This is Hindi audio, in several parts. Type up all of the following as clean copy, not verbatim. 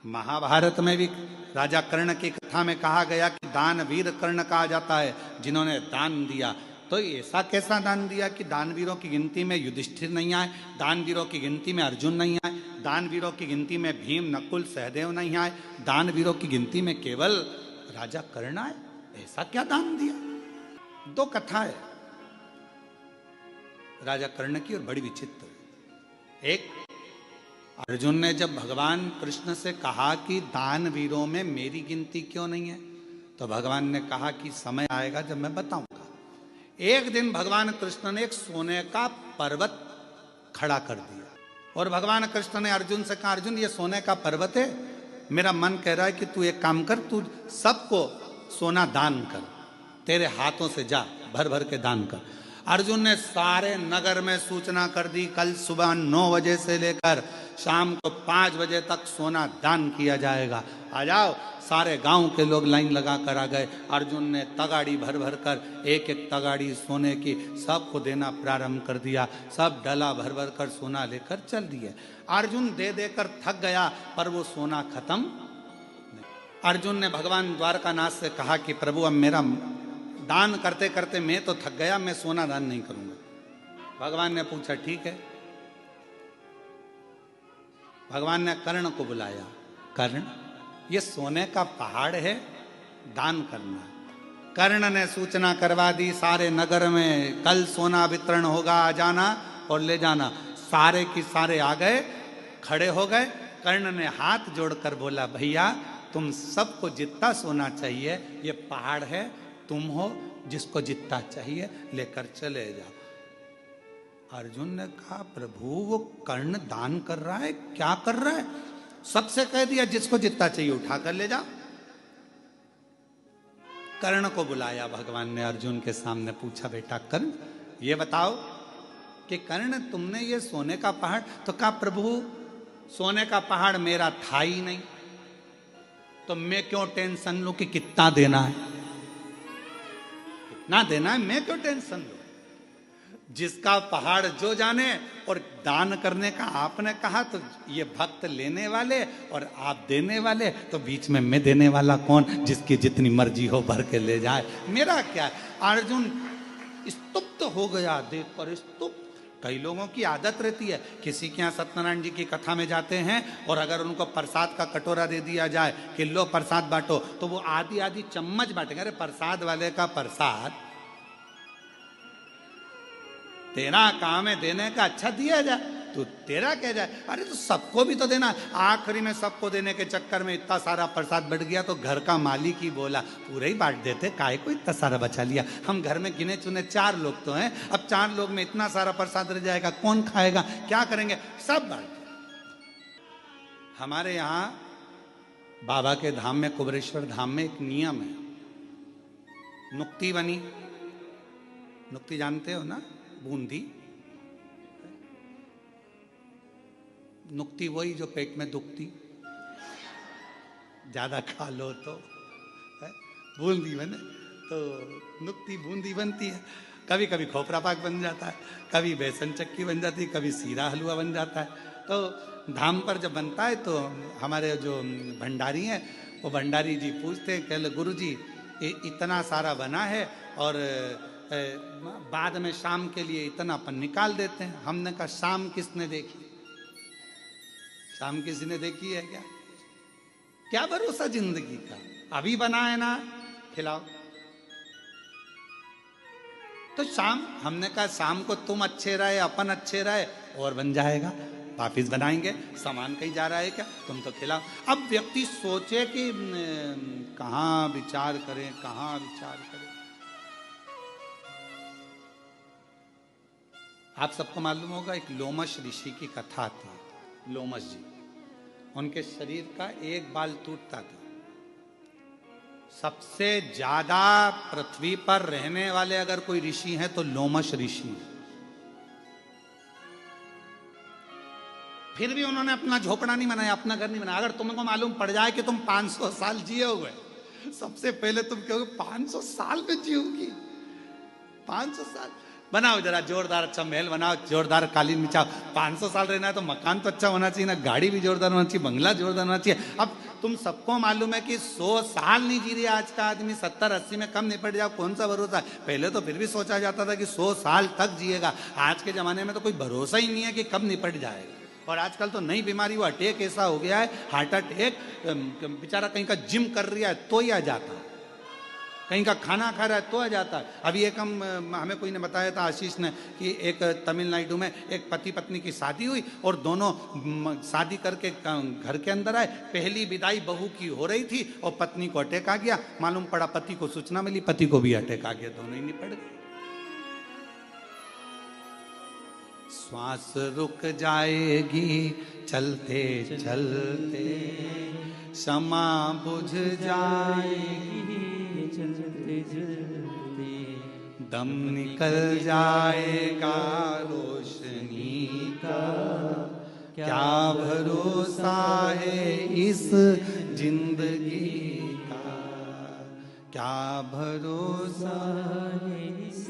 महाभारत में भी राजा कर्ण की कथा में कहा गया कि दानवीर कर्ण कहा जाता है, जिन्होंने दान दिया। तो ऐसा कैसा दान दिया कि दानवीरों की गिनती में युधिष्ठिर नहीं आए, दानवीरों की गिनती में अर्जुन नहीं आए, दानवीरों की गिनती में भीम नकुल सहदेव नहीं आए, दानवीरों की गिनती में केवल राजा कर्ण आए? ऐसा क्या दान दिया? दो कथा है राजा कर्ण की और बड़ी विचित्र। एक, अर्जुन ने जब भगवान कृष्ण से कहा कि दानवीरों में मेरी गिनती क्यों नहीं है, तो भगवान ने कहा कि समय आएगा जब मैं बताऊंगा। एक दिन भगवान कृष्ण ने एक सोने का पर्वत खड़ा कर दिया और भगवान कृष्ण ने अर्जुन से कहा, अर्जुन ये सोने का पर्वत है, मेरा मन कह रहा है कि तू एक काम कर, तू सबको सोना दान कर, तेरे हाथों से जा भर भर के दान कर। अर्जुन ने सारे नगर में सूचना कर दी, कल सुबह 9 बजे से लेकर शाम को 5 बजे तक सोना दान किया जाएगा, आ जाओ। सारे गांव के लोग लाइन लगा कर आ गए। अर्जुन ने तगाड़ी भर भर कर, एक एक तगाड़ी सोने की सबको देना प्रारंभ कर दिया। सब डला भर भर कर सोना लेकर चल दिए। अर्जुन दे देकर थक गया, पर वो सोना खत्म नहीं। अर्जुन ने भगवान द्वारकानाथ से कहा कि प्रभु अब मेरा दान करते करते मैं तो थक गया, मैं सोना दान नहीं करूंगा। भगवान ने पूछा ठीक है। भगवान ने कर्ण को बुलाया, कर्ण ये सोने का पहाड़ है, दान करना। कर्ण ने सूचना करवा दी सारे नगर में, कल सोना वितरण होगा, आ जाना और ले जाना। सारे की सारे आ गए, खड़े हो गए। कर्ण ने हाथ जोड़कर बोला, भैया तुम सबको जितना सोना चाहिए, ये पहाड़ है, तुम हो, जिसको जितना चाहिए लेकर चले जाओ। अर्जुन ने कहा, प्रभु वो कर्ण दान कर रहा है, क्या कर रहा है? सबसे कह दिया जिसको जितना चाहिए उठा कर ले जाओ। कर्ण को बुलाया भगवान ने, अर्जुन के सामने पूछा, बेटा कर्ण ये बताओ कि कर्ण तुमने ये सोने का पहाड़, तो कहा प्रभु सोने का पहाड़ मेरा था ही नहीं, तो मैं क्यों टेंशन लूं कि कितना देना है, कितना देना है, मैं क्यों टेंशन लूं? जिसका पहाड़ जो जाने। और दान करने का आपने कहा, तो ये भक्त लेने वाले और आप देने वाले, तो बीच में मैं देने वाला कौन? जिसकी जितनी मर्जी हो भर के ले जाए, मेरा क्या है? अर्जुन स्तुप्त हो गया देखकर, स्तुप्त। कई लोगों की आदत रहती है, किसी के यहाँ सत्यनारायण जी की कथा में जाते हैं और अगर उनको प्रसाद का कटोरा दे दिया जाए कि लो प्रसाद बांटो, तो वो आधी आधी चम्मच बांटेंगे। अरे प्रसाद वाले का प्रसाद तेरा काम है देने का, अच्छा दिया जाए, तो तेरा कह जाए। अरे तो सबको भी तो देना। आखिरी में सबको देने के चक्कर में इतना सारा प्रसाद बढ़ गया, तो घर का मालिक ही बोला पूरे ही बांट देते, काहे को इतना सारा बचा लिया, हम घर में गिने चुने 4 लोग तो हैं, अब 4 लोग में इतना सारा प्रसाद रह जाएगा, कौन खाएगा, क्या करेंगे, सब बांट। हमारे यहाँ बाबा के धाम में, कुबरेश्वर धाम में एक नियम है, नुक्ति बनी, नुक्ति जानते हो ना, बूंदी। नुक्ति वही जो पेट में दुखती, ज्यादा खा लो तो बूंदी बने, तो नुक्ति बूंदी बनती है। कभी कभी खोपरा पाक बन जाता है, कभी बेसन चक्की बन जाती है, कभी सीरा हलवा बन जाता है। तो धाम पर जब बनता है तो हमारे जो भंडारी हैं, वो भंडारी जी पूछते हैं, कह गुरु जी इतना सारा बना है और बाद में शाम के लिए इतना अपन निकाल देते हैं। हमने कहा शाम किसने देखी, शाम किसी ने देखी है क्या? क्या भरोसा जिंदगी का, अभी बना है ना, खिलाओ। तो शाम, हमने कहा शाम को तुम अच्छे रहे, अपन अच्छे रहे, और बन जाएगा, वापिस बनाएंगे, सामान कहीं जा रहा है क्या, तुम तो खिलाओ। अब व्यक्ति सोचे कि कहाँ विचार करें, कहाँ विचार करें। आप सबको मालूम होगा एक लोमश ऋषि की कथा आती है। लोमश जी, उनके शरीर का एक बाल टूटता था। सबसे ज्यादा पृथ्वी पर रहने वाले अगर कोई ऋषि हैं तो लोमश ऋषि। फिर भी उन्होंने अपना झोपड़ा नहीं बनाया, अपना घर नहीं बनाया। अगर तुमको मालूम पड़ जाए कि तुम 500 साल जिए हुए, सबसे पहले तुम कहोगे 500 साल में जियोगी, 500 साल बनाओ जरा जोरदार अच्छा महल बनाओ, जोरदार कालीन बिछाओ। 500 साल रहना है तो मकान तो अच्छा होना चाहिए ना, गाड़ी भी जोरदार होना चाहिए, बंगला जोरदार होना चाहिए। अब तुम सबको मालूम है कि 100 साल नहीं जी रही आज का आदमी, 70-80 में कम निपट जाओ, कौन सा भरोसा। पहले तो फिर भी सोचा जाता था कि 100 साल तक जिएगा, आज के जमाने में तो कोई भरोसा ही नहीं है कि कब निपट जाएगा। और आजकल तो नई बीमारी, वो अटैक ऐसा हो गया है, हार्ट अटैक, बेचारा कहीं का जिम कर रहा है तो ही आ जाता है, कहीं का खाना खा रहा है तो आ जाता है। अभी एक हमें कोई ने बताया था, आशीष ने, कि एक तमिलनाडु में एक पति पत्नी की शादी हुई और दोनों शादी करके घर के अंदर आए। पहली विदाई बहू की हो रही थी और पत्नी को अटैक आ गया। मालूम पड़ा पति को सूचना मिली, पति को भी अटैक आ गया, दोनों ही निपट गए। श्वास रुक जाएगी चलते चलते, क्षमा बुझ जाएगी चलते चलते, दम निकल जाएगा रोशनी का, क्या भरोसा है इस जिंदगी का, क्या भरोसा है इस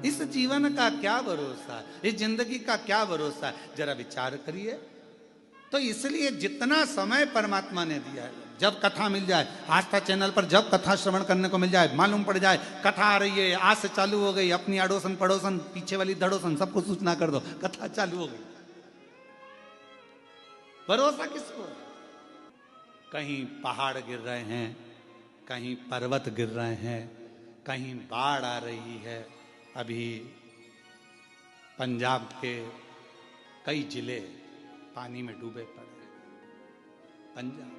इस जीवन का, क्या भरोसा, इस जिंदगी का क्या भरोसा। जरा विचार करिए। तो इसलिए जितना समय परमात्मा ने दिया है, जब कथा मिल जाए, आस्था चैनल पर जब कथा श्रवण करने को मिल जाए, मालूम पड़ जाए कथा आ रही है, आज से चालू हो गई, अपनी अड़ोसन पड़ोसन पीछे वाली धड़ोसन सबको सूचना कर दो, कथा चालू हो गई। भरोसा किसको है? कहीं पहाड़ गिर रहे हैं, कहीं पर्वत गिर रहे हैं, कहीं बाढ़ आ रही है। अभी पंजाब के कई जिले पानी में डूबे पड़े। पंजाब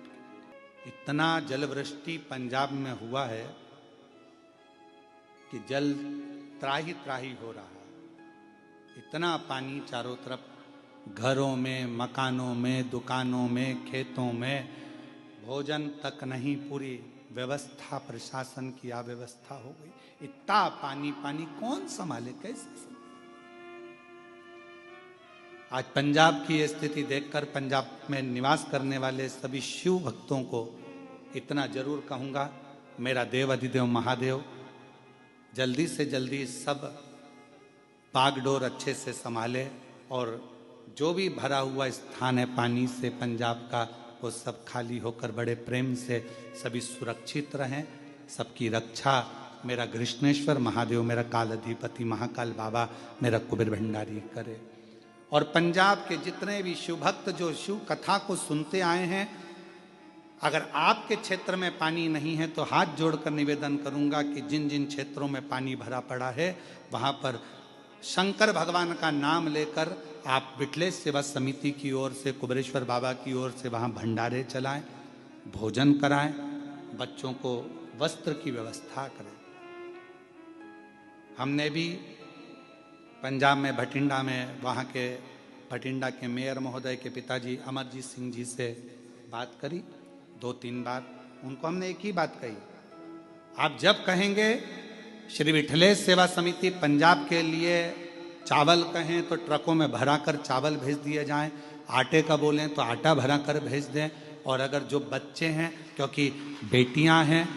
इतना जलवृष्टि पंजाब में हुआ है कि जल त्राही त्राही हो रहा है। इतना पानी चारों तरफ, घरों में, मकानों में, दुकानों में, खेतों में, भोजन तक नहीं, पूरी व्यवस्था, प्रशासन की अव्यवस्था हो गई। इतना पानी पानी कौन संभाले, कैसे संभाले? आज पंजाब की स्थिति देखकर पंजाब में निवास करने वाले सभी शिव भक्तों को इतना जरूर कहूंगा, मेरा देव अधिदेव महादेव जल्दी से जल्दी सब बागडोर अच्छे से संभाले, और जो भी भरा हुआ स्थान है पानी से पंजाब का, वो सब खाली होकर बड़े प्रेम से सभी सुरक्षित रहें। सबकी रक्षा मेरा कृष्णेश्वर महादेव, मेरा काल अधिपति महाकाल बाबा, मेरा कुबेर भंडारी करे। और पंजाब के जितने भी शिव भक्त जो शिव कथा को सुनते आए हैं, अगर आपके क्षेत्र में पानी नहीं है तो हाथ जोड़कर निवेदन करूंगा कि जिन जिन क्षेत्रों में पानी भरा पड़ा है, वहां पर शंकर भगवान का नाम लेकर आप विठलेश सेवा समिति की ओर से, कुबेरेश्वर बाबा की ओर से वहां भंडारे चलाएं, भोजन कराएं, बच्चों को वस्त्र की व्यवस्था करें। हमने भी पंजाब में भटिंडा में, वहाँ के भटिंडा के मेयर महोदय के पिताजी अमरजीत सिंह जी से बात करी 2-3 बार। उनको हमने एक ही बात कही, आप जब कहेंगे श्री विठलेश सेवा समिति पंजाब के लिए चावल कहें तो ट्रकों में भरा कर चावल भेज दिए जाएं, आटे का बोलें तो आटा भरा कर भेज दें। और अगर जो बच्चे हैं, क्योंकि बेटियां हैं,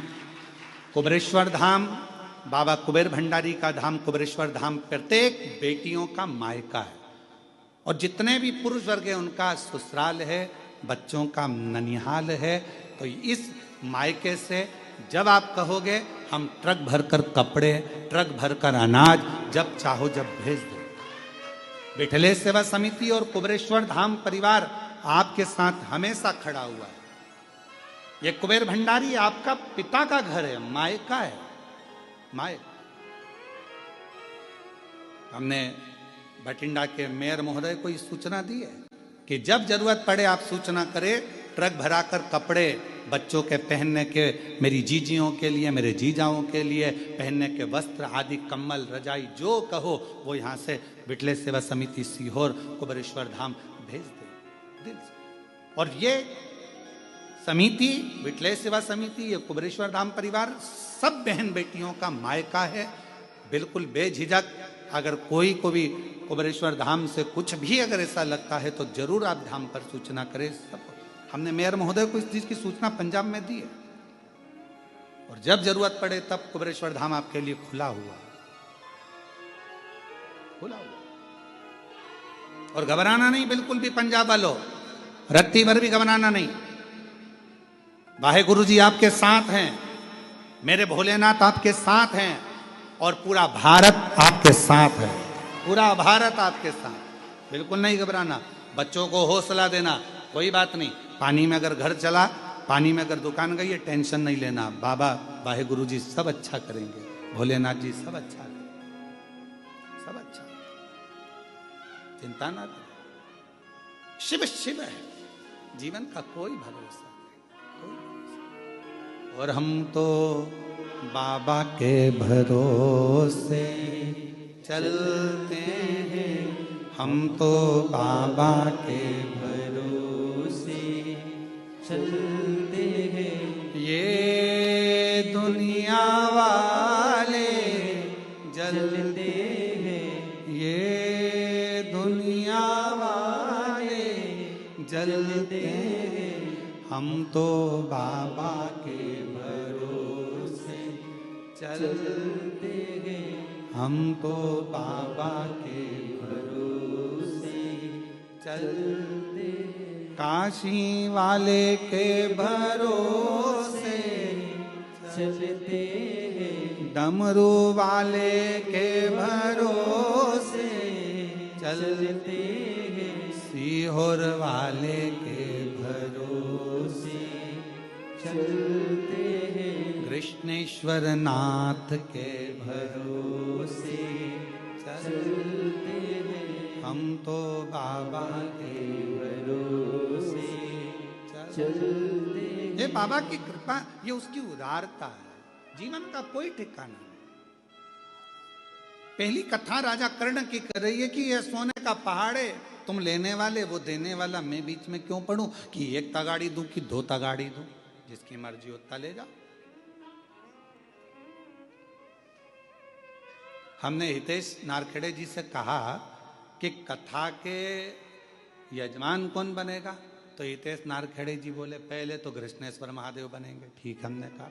कुबेरेश्वर धाम, बाबा कुबेर भंडारी का धाम कुबेरेश्वर धाम प्रत्येक बेटियों का मायका है, और जितने भी पुरुष वर्ग है उनका ससुराल है, बच्चों का ननिहाल है। तो इस मायके से जब आप कहोगे हम ट्रक भरकर कपड़े, ट्रक भरकर अनाज जब चाहो जब भेज दो। विठलेश सेवा समिति और कुबेरेश्वर धाम परिवार आपके साथ हमेशा खड़ा हुआ है। ये कुबेर भंडारी आपका पिता का घर है, मायका है, मायका। हमने भटिंडा के मेयर महोदय को इस सूचना दी है कि जब जरूरत पड़े आप सूचना करें, ट्रक भराकर कपड़े बच्चों के पहनने के, मेरी जीजियों के लिए, मेरे जीजाओं के लिए पहनने के वस्त्र आदि, कम्बल, रजाई, जो कहो वो यहाँ से विठलेश सेवा समिति सीहोर कुबेरेश्वर धाम भेज दे दिल से। और ये समिति, विठलेश सेवा समिति, ये कुबेरेश्वर धाम परिवार सब बहन बेटियों का मायका है। बिल्कुल बेझिझक अगर कोई को भी कुबेरेश्वर धाम से कुछ भी अगर ऐसा लगता है तो जरूर आप धाम पर सूचना करें। सब हमने मेयर महोदय को इस चीज की सूचना पंजाब में दी है, और जब जरूरत पड़े तब कुबेरेश्वर धाम आपके लिए खुला हुआ। खुला हुआ। और घबराना नहीं, बिल्कुल भी पंजाब वालों, रत्ती भर भी घबराना नहीं। वाहेगुरु जी आपके साथ हैं, मेरे भोलेनाथ आपके साथ हैं, और पूरा भारत आपके साथ है, पूरा भारत आपके साथ। बिल्कुल नहीं घबराना, बच्चों को हौसला देना, कोई बात नहीं। पानी में अगर घर चला, पानी में अगर दुकान गई है, टेंशन नहीं लेना, बाबा वाहेगुरु जी सब अच्छा करेंगे, भोलेनाथ जी सब अच्छा करेंगे, सब अच्छा, चिंता ना करें। शिव शिव है, जीवन का कोई भरोसा नहीं, कोई भरोसा। और हम तो बाबा के भरोसे चलते हैं, हम तो बाबा के भरोसे चलते हैं। ये दुनिया वाले जलते हैं, ये दुनिया वाले जलते हैं, हम तो बाबा के भरोसे चलते हैं, हम तो बाबा के भरोसे चलते हैं। काशी वाले के भरोसे चलते हैं, डमरू वाले के भरोसे चलते हैं, सीहोर वाले के भरोसे चलते हैं, कृष्णेश्वर नाथ के भरोसे चलते हैं, हम तो बाबा के भरोसे चलते हैं। ये बाबा की कृपा, ये उसकी उदारता है, जीवन का कोई ठिकाना नहीं। पहली कथा राजा कर्ण की कर रही है कि यह सोने का पहाड़ है, तुम लेने वाले वो देने वाला, मैं बीच में क्यों पढ़ूं कि एक तगाड़ी दूं कि दो तगाड़ी दूं, जिसकी मर्जी होता ले जाओ। हमने हितेश नारखेड़े जी से कहा कि कथा के यजमान कौन बनेगा, तो हितेश नारखेड़े जी बोले पहले तो कृष्णेश्वर महादेव बनेंगे। ठीक, हमने कहा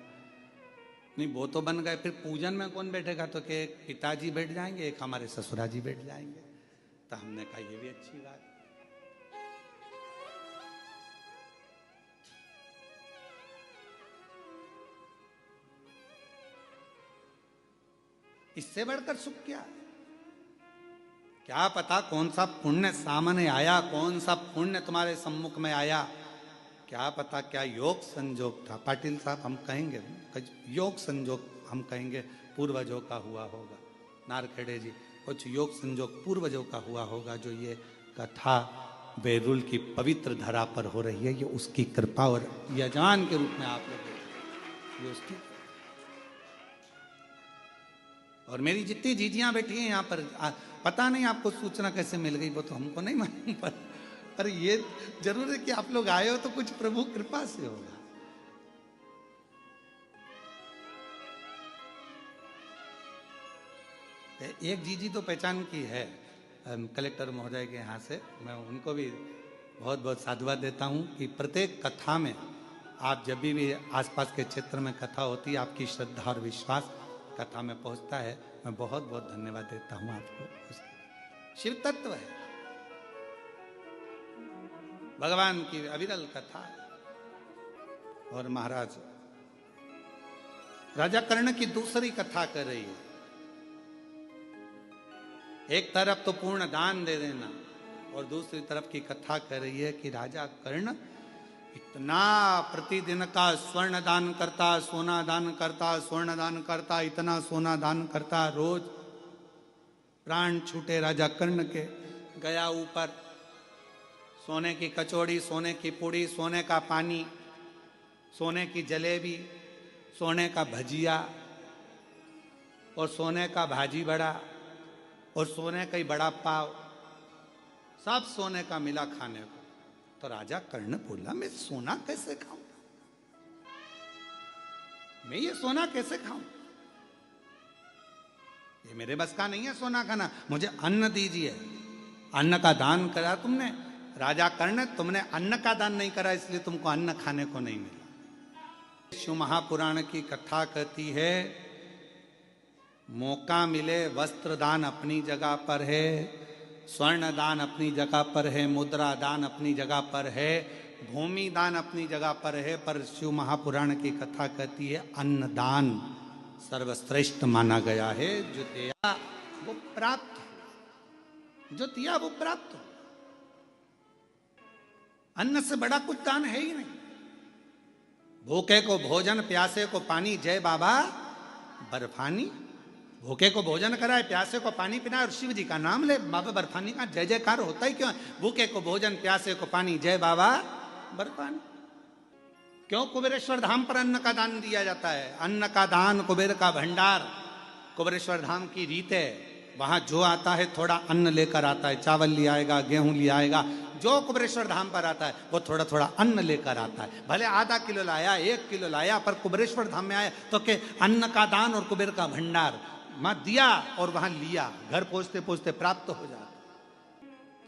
नहीं वो तो बन गए, फिर पूजन में कौन बैठेगा, तो कि एक पिताजी बैठ जाएंगे, एक हमारे ससुराजी बैठ जाएंगे। तो हमने कहा ये भी अच्छी बात। इससे बढ़कर सुख क्या? क्या पता कौन सा पुण्य सामने आया, कौन सा पुण्य तुम्हारे सम्मुख में आया, क्या पता क्या योग संजोग था। पाटिल साहब हम कहेंगे योग संजोग, हम कहेंगे पूर्वजों का हुआ होगा। नारखेड़े जी कुछ योग संजोग पूर्वजों का हुआ होगा, जो ये कथा बैरुल की पवित्र धरा पर हो रही है, ये उसकी कृपा और यजमान के रूप में आप लोग ये उसकी। और मेरी जितनी जीजियां बैठी हैं यहाँ पर, पता नहीं आपको सूचना कैसे मिल गई, वो तो हमको नहीं मालूम, पर ये जरूर है कि आप लोग आए हो तो कुछ प्रभु कृपा से होगा। एक जीजी तो पहचान की है कलेक्टर महोदय के यहाँ से, मैं उनको भी बहुत बहुत साधुवाद देता हूँ कि प्रत्येक कथा में आप जब भी आसपास के क्षेत्र में कथा होती है, आपकी श्रद्धा और विश्वास कथा में पहुंचता है। मैं बहुत बहुत धन्यवाद देता हूं आपको। शिव तत्व है, भगवान की अविरल कथा। और महाराज राजा कर्ण की दूसरी कथा कर रही है। एक तरफ तो पूर्ण दान दे देना, और दूसरी तरफ की कथा कर रही है कि राजा कर्ण इतना प्रतिदिन का स्वर्ण दान करता, सोना दान करता, स्वर्ण दान करता, इतना सोना दान करता, रोज प्राण छूटे राजा कर्ण के। गया ऊपर, सोने की कचौड़ी, सोने की पूड़ी, सोने का पानी, सोने की जलेबी, सोने का भजिया, और सोने का भाजी बड़ा, और सोने का ही बड़ा पाव, सब सोने का मिला खाने को। तो राजा कर्ण बोला मैं सोना कैसे खाऊं, मैं ये सोना कैसे खाऊं, ये मेरे बस का नहीं है सोना खाना, मुझे अन्न दीजिए। अन्न का दान करा तुमने राजा कर्ण, तुमने अन्न का दान नहीं करा, इसलिए तुमको अन्न खाने को नहीं मिला। शिव महापुराण की कथा कहती है मौका मिले वस्त्र दान अपनी जगह पर है, स्वर्ण दान अपनी जगह पर है, मुद्रा दान अपनी जगह पर है, भूमि दान अपनी जगह पर है, पर शिव महापुराण की कथा कहती है अन्न दान सर्वश्रेष्ठ माना गया है। जो दिया वो प्राप्त हो, जो दिया वो प्राप्त हो। अन्न से बड़ा कुछ दान है ही नहीं। भूखे को भोजन, प्यासे को पानी, जय बाबा बर्फानी। भूखे को भोजन कराए, प्यासे को पानी पिलाए और शिव जी का नाम ले, बाबा बर्फानी का जय जयकार होता ही क्यों है? भूखे को भोजन, प्यासे को पानी, जय बाबा बर्फानी। क्यों कुबेरेश्वर धाम पर अन्न का दान दिया जाता है? अन्न का दान कुबेर का भंडार, कुबेरेश्वर धाम की रीत है। वहां जो आता है थोड़ा अन्न लेकर आता है, चावल ले आएगा, गेहूं ले आएगा। जो कुबेरेश्वर धाम पर आता है वो थोड़ा थोड़ा अन्न लेकर आता है। भले आधा किलो लाया, 1 किलो लाया, पर कुबेरेश्वर धाम में आया तो के अन्न का दान और कुबेर का भंडार वहां दिया और वहां लिया, घर पहुंचते पहुंचते प्राप्त हो जाता।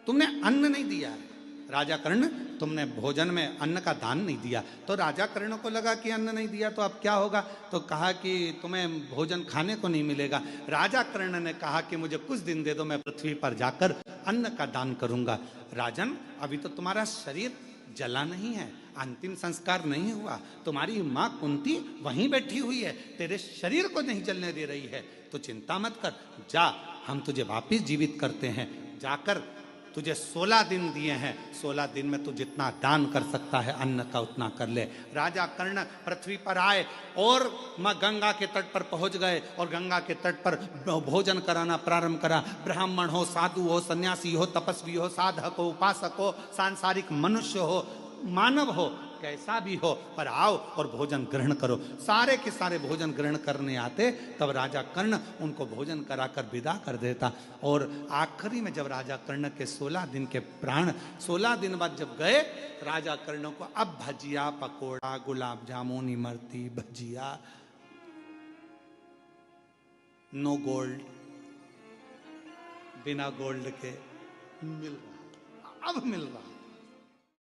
तुमने अन्न नहीं दिया है राजा कर्ण, तुमने भोजन में अन्न का दान नहीं दिया। तो राजा कर्ण को लगा कि अन्न नहीं दिया तो अब क्या होगा, तो कहा कि तुम्हें भोजन खाने को नहीं मिलेगा। राजा कर्ण ने कहा कि मुझे कुछ दिन दे दो, मैं पृथ्वी पर जाकर अन्न का दान करूंगा। राजन, अभी तो तुम्हारा शरीर जला नहीं है, अंतिम संस्कार नहीं हुआ, तुम्हारी माँ कुंती वहीं बैठी हुई है, तेरे शरीर को नहीं जलने दे रही है, तो चिंता मत कर, जा हम तुझे वापिस जीवित करते हैं। जाकर तुझे 16 दिन दिए हैं, 16 दिन में तू जितना दान कर सकता है अन्न का उतना कर ले। राजा कर्ण पृथ्वी पर आए और मां गंगा के तट पर पहुंच गए और गंगा के तट पर भोजन कराना प्रारंभ करा। ब्राह्मण हो, साधु हो, सन्यासी हो, तपस्वी हो, साधक हो, उपासक हो, सांसारिक मनुष्य हो, मानव हो, कैसा भी हो, पर आओ और भोजन ग्रहण करो। सारे के सारे भोजन ग्रहण करने आते, तब राजा कर्ण उनको भोजन कराकर विदा कर देता। और आखिरी में जब राजा कर्ण के 16 दिन के प्राण 16 दिन बाद जब गए, राजा कर्ण को अब भजिया, पकोड़ा, गुलाब जामुन, इमरती, भजिया, नो गोल्ड, बिना गोल्ड के मिल रहा, अब मिल रहा।